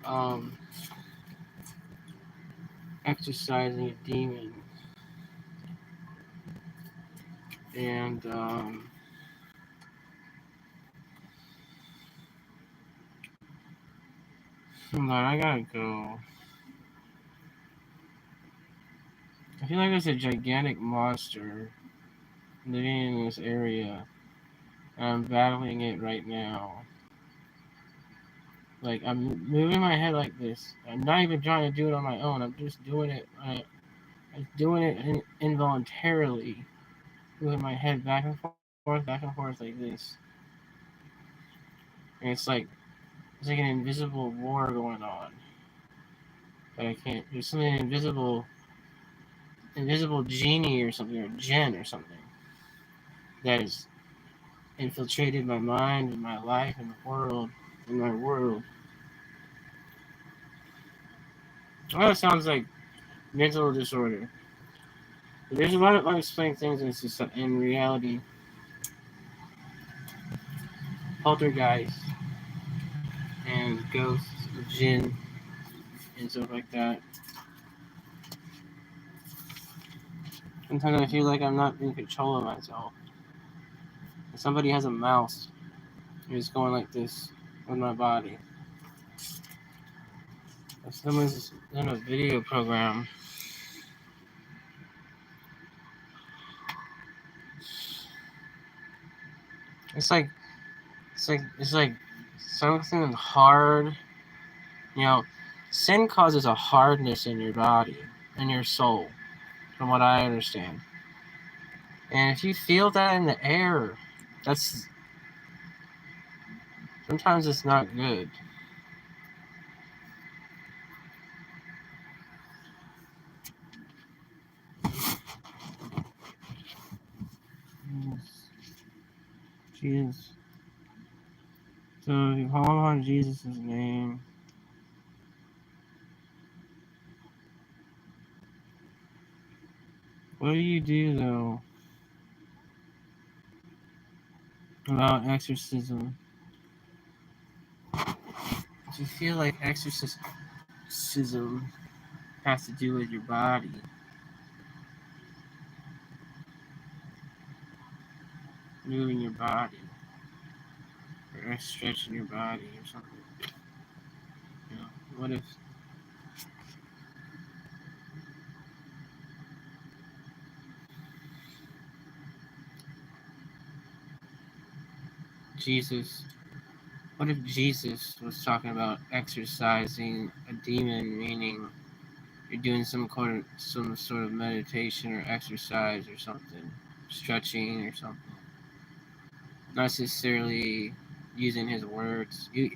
um, exercising a demon, and hold on, I gotta go. I feel like there's a gigantic monster living in this area, and I'm battling it right now. Like, I'm moving my head like this. I'm not even trying to do it on my own. I'm just doing it. I'm doing it involuntarily, moving my head back and forth like this. And it's like an invisible war going on. But I can't. There's something invisible genie or something, or djinn or something that has infiltrated my mind and my life and the world, and my world. Well, it sounds like mental disorder. But there's a lot of unexplained things in reality. Poltergeists and ghosts, jinn, and stuff like that. Sometimes I feel like I'm not in control of myself. And somebody has a mouse who's going like this with my body. If someone's in a video program, it's like it's like something hard. You know, sin causes a hardness in your body, in your soul, from what I understand. And if you feel that in the air, that's sometimes it's not good. Jesus. So if you call upon Jesus' name, what do you do though about exorcism? Do you feel like exorcism has to do with your body? Moving your body, or stretching your body, or something. You know, what if Jesus? What if Jesus was talking about exorcising a demon, meaning you're doing some sort of meditation or exercise or something, stretching or something, not necessarily using his words. He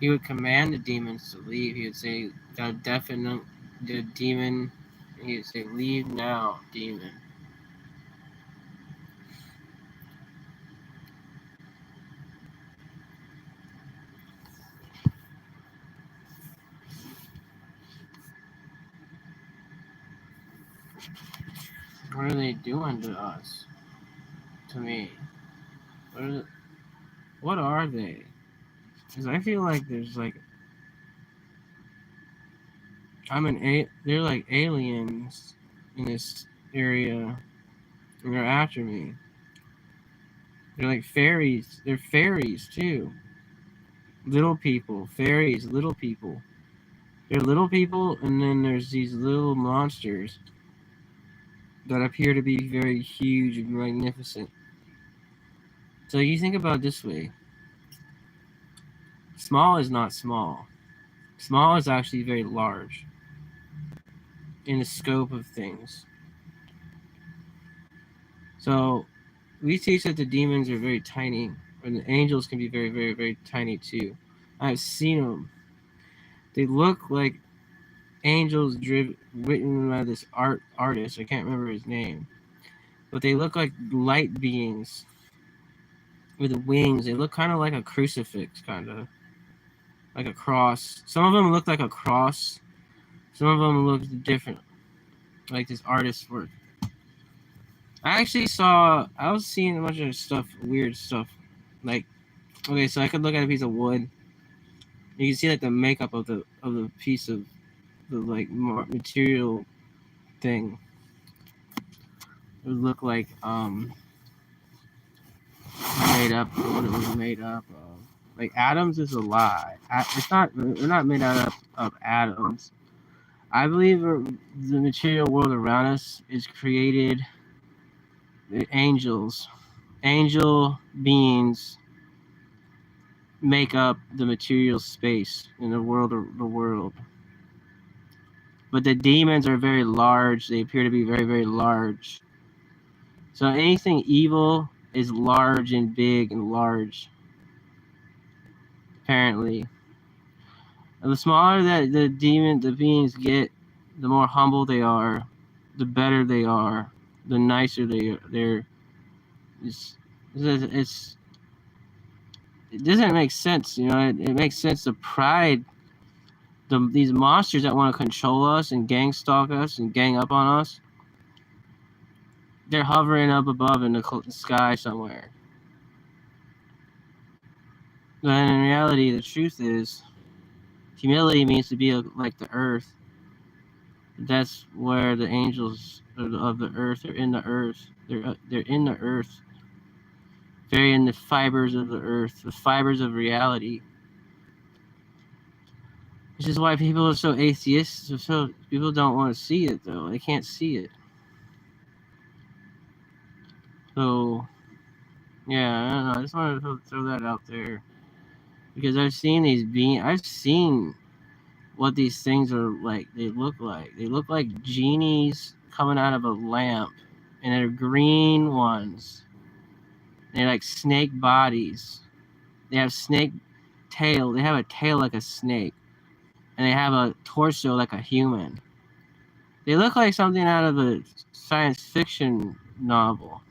would command the demons to leave. He would say, the demon. He would say, "Leave now, demon." What are they doing to us? To me? What are they? Because I feel like there's like they're like aliens in this area, and they're after me. They're like fairies. They're fairies too. Little people, fairies, little people. They're little people, and then there's these little monsters that appear to be very huge and magnificent. So you think about it this way: small is not small. Small is actually very large in the scope of things. So we teach that the demons are very tiny, and the angels can be very, very, very tiny too. I've seen them. They look like angels written by this artist. I can't remember his name, but they look like light beings with wings. They look kind of like a crucifix, kind of like a cross. Some of them look like a cross. Some of them look different, like this artist's work. I was seeing a bunch of stuff, weird stuff. Like, okay, so I could look at a piece of wood, You can see like the makeup of the piece of the like material thing. It would look like made up what it was made up of. Like atoms is a lie. It's not. We're not made out of atoms. I believe the material world around us is created. Angels, angel beings make up the material space in the world. But the demons are very large. They appear to be very, very large. So anything evil is large and big and large. Apparently, and the smaller that the beings get, the more humble they are, the better they are, the nicer they're. It's it doesn't make sense, you know. It makes sense. The pride, these monsters that want to control us and gang stalk us and gang up on us, they're hovering up above in the sky somewhere. But in reality, the truth is, humility means to be like the earth. That's where the angels of the earth are in the earth. They're in the earth. They're in the fibers of the earth, the fibers of reality. Which is why people are so atheist. So people don't want to see it, though. They can't see it. So, yeah, I don't know. I just wanted to throw that out there. Because I've seen these beings. I've seen what these things are like. They look like. They look like genies coming out of a lamp. And they're green ones. They're like snake bodies. They have snake tail. They have a tail like a snake. And they have a torso like a human. They look like something out of a science fiction novel.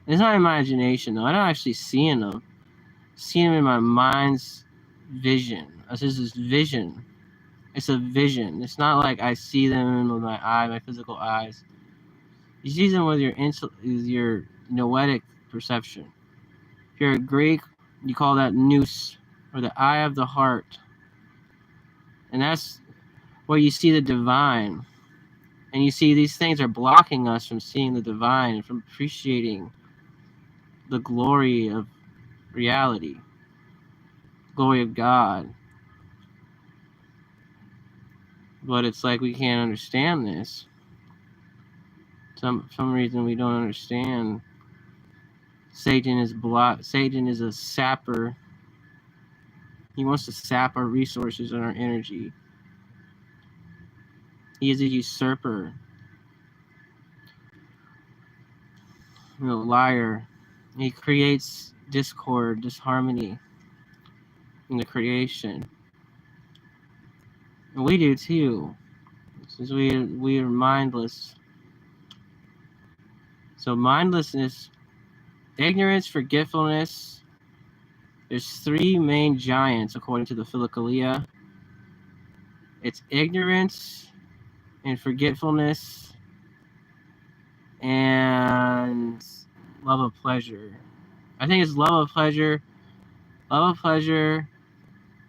It's not imagination, though. I don't actually see them. I see them in my mind's vision. This is vision. It's a vision. It's not like I see them with my physical eyes. You see them with your noetic perception. If you're a Greek, you call that nous, or the eye of the heart. And that's where you see the divine. And you see these things are blocking us from seeing the divine and from appreciating the glory of reality, glory of God. But it's like we can't understand this. Some reason we don't understand. Satan is a sapper. He wants to sap our resources and our energy. He is a usurper. A liar. He creates discord, disharmony in the creation. And we do too. Since we are mindless. So mindlessness, ignorance, forgetfulness. There's three main giants according to the Philokalia. It's ignorance and forgetfulness and love of pleasure. I think it's love of pleasure,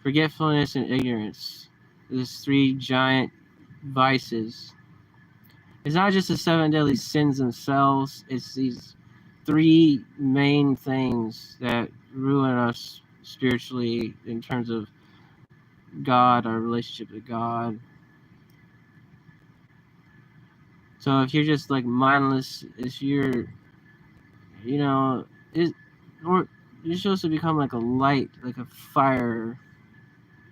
forgetfulness, and ignorance. There's three giant vices. It's not just the 7 deadly sins themselves. It's these three main things that ruin us spiritually in terms of God, our relationship with God. So if you're just like mindless, if you're, or you're supposed to become like a light, like a fire.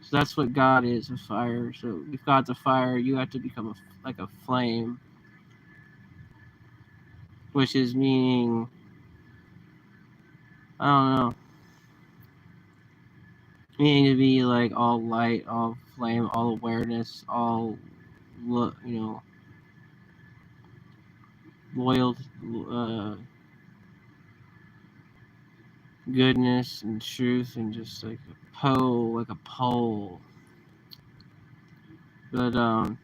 So that's what God is, a fire. So if God's a fire, you have to become like a flame, which is meaning, I don't know, meaning to be like all light, all flame, all awareness, all loyal, goodness and truth, and just like a pole. But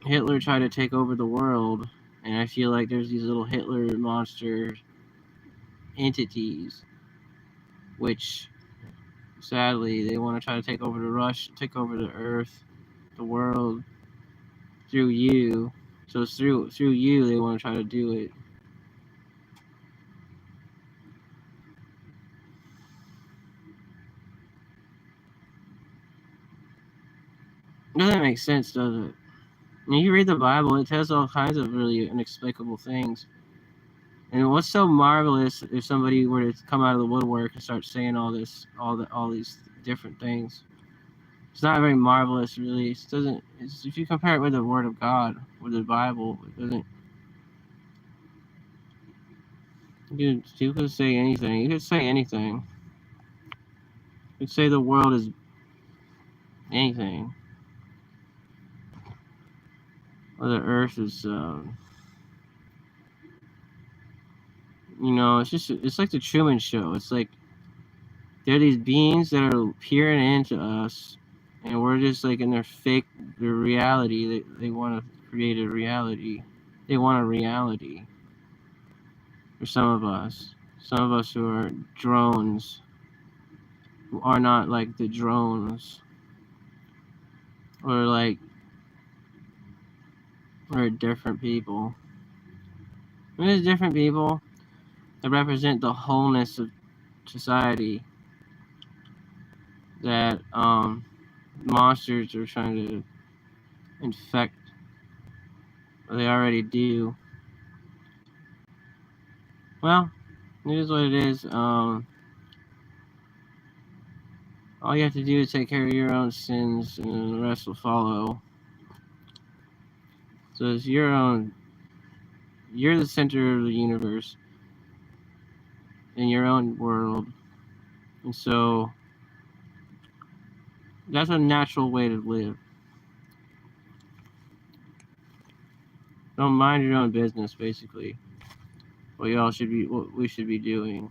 Hitler tried to take over the world, and I feel like there's these little Hitler monsters entities, which sadly they want to try to take over take over the earth, the world through you. So it's through you they want to try to do it. Doesn't make sense, does it? When you read the Bible, it tells all kinds of really inexplicable things. And what's so marvelous if somebody were to come out of the woodwork and start saying all these different things? It's not very marvelous, really. It doesn't. If you compare it with the Word of God, with the Bible, it doesn't. You could say anything. You could say anything. You could say the world is anything. Or the earth is, it's like the Truman Show. It's like there are these beings that are peering into us, and we're just like in their reality. They want to create a reality. They want a reality. For some of us who are drones, who are not like the drones, or like we're different people. There's different people that represent the wholeness of society that monsters are trying to infect. They already do. Well, it is what it is. All you have to do is take care of your own sins, and the rest will follow. So it's your own. You're the center of the universe in your own world, and so that's a natural way to live. Don't mind your own business, basically. What we should be doing.